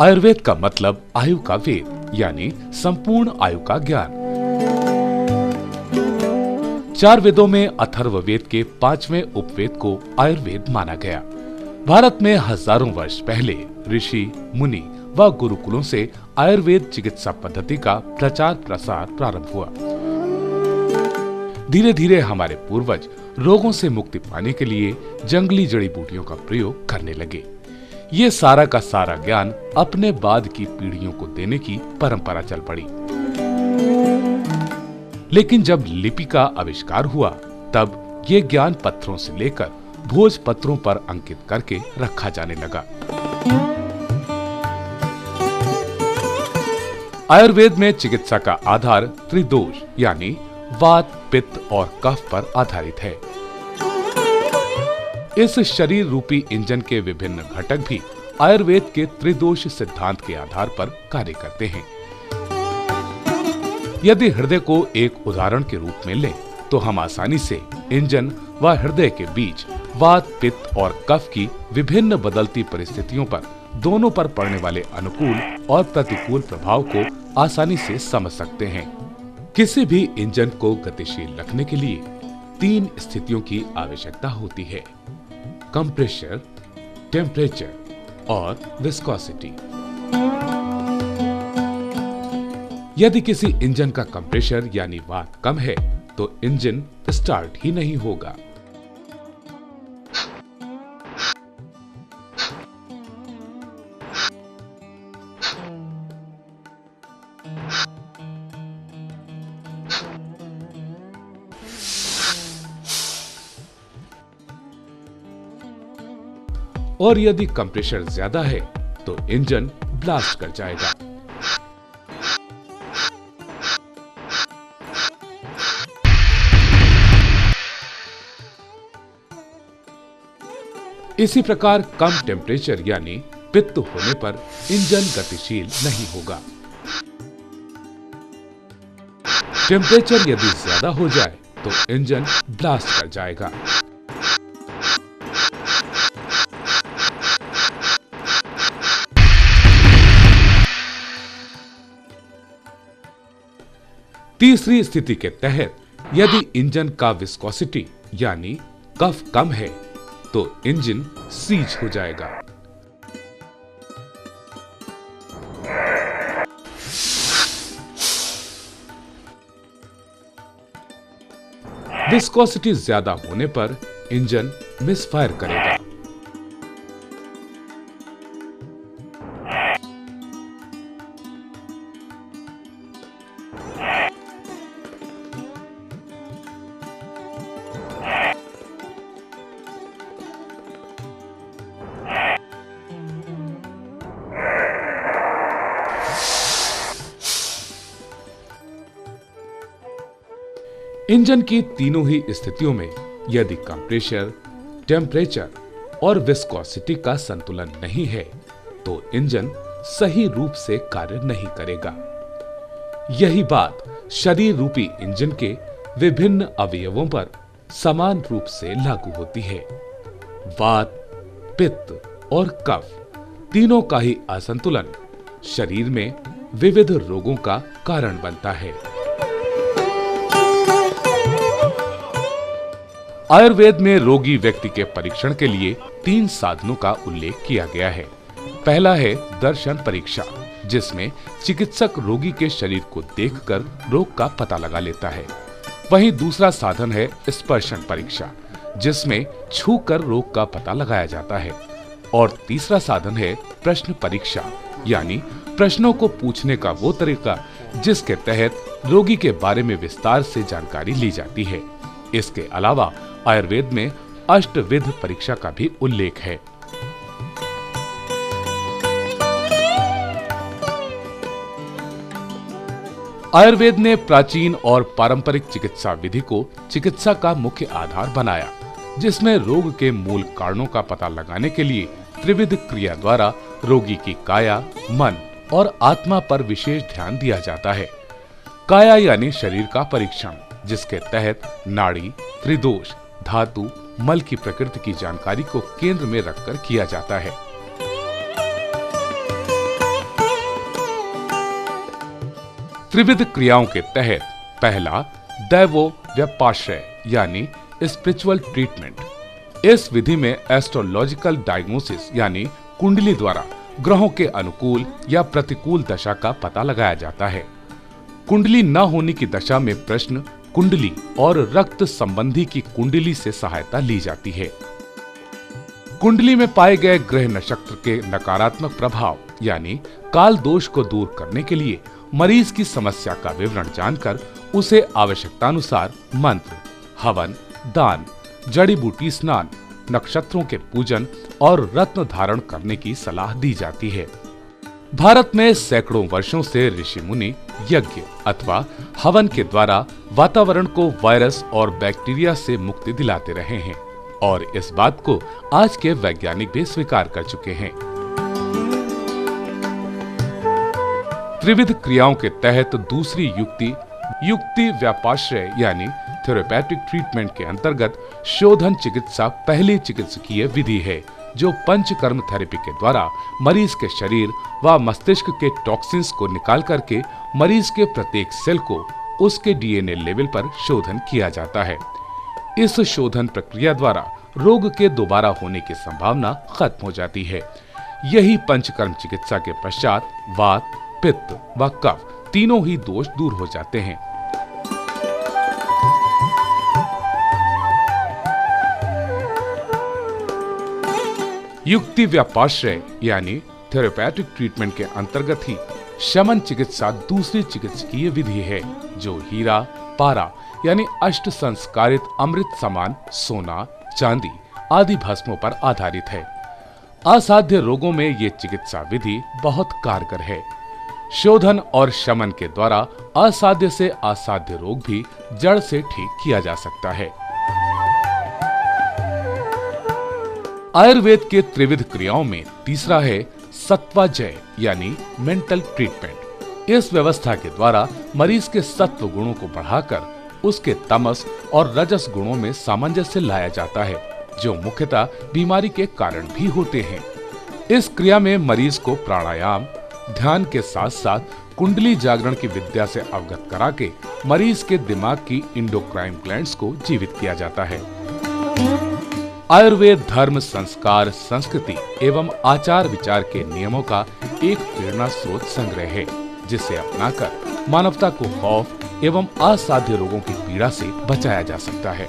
आयुर्वेद का मतलब आयु का वेद यानी संपूर्ण आयु का ज्ञान। 4 वेदों में अथर्ववेद के 5वें उपवेद को आयुर्वेद माना गया। भारत में हजारों वर्ष पहले ऋषि मुनि व गुरुकुलों से आयुर्वेद चिकित्सा पद्धति का प्रचार प्रसार प्रारंभ हुआ। धीरे धीरे हमारे पूर्वज रोगों से मुक्ति पाने के लिए जंगली जड़ी बूटियों का प्रयोग करने लगे। ये सारा का सारा ज्ञान अपने बाद की पीढ़ियों को देने की परंपरा चल पड़ी। लेकिन जब लिपि का आविष्कार हुआ तब ये ज्ञान पत्थरों से लेकर भोजपत्रों पर अंकित करके रखा जाने लगा। आयुर्वेद में चिकित्सा का आधार त्रिदोष यानी वात, पित्त और कफ पर आधारित है। इस शरीर रूपी इंजन के विभिन्न घटक भी आयुर्वेद के त्रिदोष सिद्धांत के आधार पर कार्य करते हैं। यदि हृदय को एक उदाहरण के रूप में लें, तो हम आसानी से इंजन व हृदय के बीच वात, पित्त और कफ की विभिन्न बदलती परिस्थितियों पर दोनों पर पड़ने वाले अनुकूल और प्रतिकूल प्रभाव को आसानी से समझ सकते हैं। किसी भी इंजन को गतिशील रखने के लिए 3 स्थितियों की आवश्यकता होती है: कंप्रेशर, टेम्परेचर और विस्कोसिटी। यदि किसी इंजन का कंप्रेशर यानी वात कम है तो इंजन स्टार्ट ही नहीं होगा। और यदि कंप्रेशर ज्यादा है तो इंजन ब्लास्ट कर जाएगा। इसी प्रकार कम टेम्परेचर यानी पित्त होने पर इंजन गतिशील नहीं होगा। टेम्परेचर यदि ज्यादा हो जाए तो इंजन ब्लास्ट कर जाएगा। तीसरी स्थिति के तहत यदि इंजन का विस्कोसिटी यानी कफ कम है तो इंजन सीज हो जाएगा। विस्कोसिटी ज्यादा होने पर इंजन मिसफायर करेगा। इंजन की तीनों ही स्थितियों में यदि कंप्रेशर, टेम्परेचर और विस्कोसिटी का संतुलन नहीं है तो इंजन सही रूप से कार्य नहीं करेगा। यही बात शरीर रूपी इंजन के विभिन्न अवयवों पर समान रूप से लागू होती है। वात, पित्त और कफ तीनों का ही असंतुलन शरीर में विविध रोगों का कारण बनता है। आयुर्वेद में रोगी व्यक्ति के परीक्षण के लिए 3 साधनों का उल्लेख किया गया है। पहला है दर्शन परीक्षा, जिसमें चिकित्सक रोगी के शरीर को देखकर रोग का पता लगा लेता है। वहीं दूसरा साधन है स्पर्शन परीक्षा, जिसमें छूकर रोग का पता लगाया जाता है। और तीसरा साधन है प्रश्न परीक्षा, यानी प्रश्नों को पूछने का वो तरीका जिसके तहत रोगी के बारे में विस्तार से जानकारी ली जाती है। इसके अलावा आयुर्वेद में अष्टविध परीक्षा का भी उल्लेख है। आयुर्वेद ने प्राचीन और पारंपरिक चिकित्सा विधि को चिकित्सा का मुख्य आधार बनाया, जिसमें रोग के मूल कारणों का पता लगाने के लिए त्रिविध क्रिया द्वारा रोगी की काया, मन और आत्मा पर विशेष ध्यान दिया जाता है। काया यानी शरीर का परीक्षण, जिसके तहत नाड़ी, त्रिदोष, धातु, मल की प्रकृति की जानकारी को केंद्र में रखकर किया जाता है। त्रिविध क्रियाओं के तहत पहला दैवो व्यपाश्रय यानी स्पिरिचुअल ट्रीटमेंट। इस विधि में एस्ट्रोलॉजिकल डायग्नोसिस यानी कुंडली द्वारा ग्रहों के अनुकूल या प्रतिकूल दशा का पता लगाया जाता है। कुंडली न होने की दशा में प्रश्न कुंडली और रक्त संबंधी की कुंडली से सहायता ली जाती है। कुंडली में पाए गए ग्रह नक्षत्र के नकारात्मक प्रभाव यानी काल दोष को दूर करने के लिए मरीज की समस्या का विवरण जानकर उसे आवश्यकतानुसार मंत्र, हवन, दान, जड़ी बूटी स्नान, नक्षत्रों के पूजन और रत्न धारण करने की सलाह दी जाती है। भारत में सैकड़ों वर्षों से ऋषि मुनि यज्ञ अथवा हवन के द्वारा वातावरण को वायरस और बैक्टीरिया से मुक्ति दिलाते रहे हैं और इस बात को आज के वैज्ञानिक भी स्वीकार कर चुके हैं। त्रिविध क्रियाओं के तहत दूसरी युक्ति व्यापाश्रय यानी थेरेपैटिक ट्रीटमेंट के अंतर्गत शोधन चिकित्सा पहली चिकित्सकीय विधि है जो पंचकर्म थेरेपी के द्वारा मरीज के शरीर व मस्तिष्क के टॉक्सिन्स को निकाल करके मरीज के प्रत्येक सेल को उसके डीएनए लेवल पर शोधन किया जाता है। इस शोधन प्रक्रिया द्वारा रोग के दोबारा होने की संभावना खत्म हो जाती है। यही पंचकर्म चिकित्सा के पश्चात वात, पित्त व कफ तीनों ही दोष दूर हो जाते हैं। युक्ति व्यापाश्रय यानी थेरेपैटिक ट्रीटमेंट के अंतर्गत ही शमन चिकित्सा दूसरी चिकित्सकीय विधि है जो हीरा, पारा यानी अष्ट संस्कारित अमृत समान सोना, चांदी आदि भस्मों पर आधारित है। असाध्य रोगों में ये चिकित्सा विधि बहुत कारगर है। शोधन और शमन के द्वारा असाध्य से असाध्य रोग भी जड़ से ठीक किया जा सकता है। आयुर्वेद के त्रिविध क्रियाओं में तीसरा है सत्वाजय यानी मेंटल ट्रीटमेंट। इस व्यवस्था के द्वारा मरीज के सत्व गुणों को बढ़ाकर उसके तमस और रजस गुणों में सामंजस्य लाया जाता है जो मुख्यतः बीमारी के कारण भी होते हैं। इस क्रिया में मरीज को प्राणायाम, ध्यान के साथ साथ कुंडली जागरण की विद्या से अवगत करा के मरीज के दिमाग की इंडोक्राइन ग्लैंड्स को जीवित किया जाता है। आयुर्वेद धर्म, संस्कार, संस्कृति एवं आचार विचार के नियमों का एक प्रेरणा स्रोत संग्रह है जिसे अपनाकर मानवता को खौफ एवं असाध्य रोगों की पीड़ा से बचाया जा सकता है।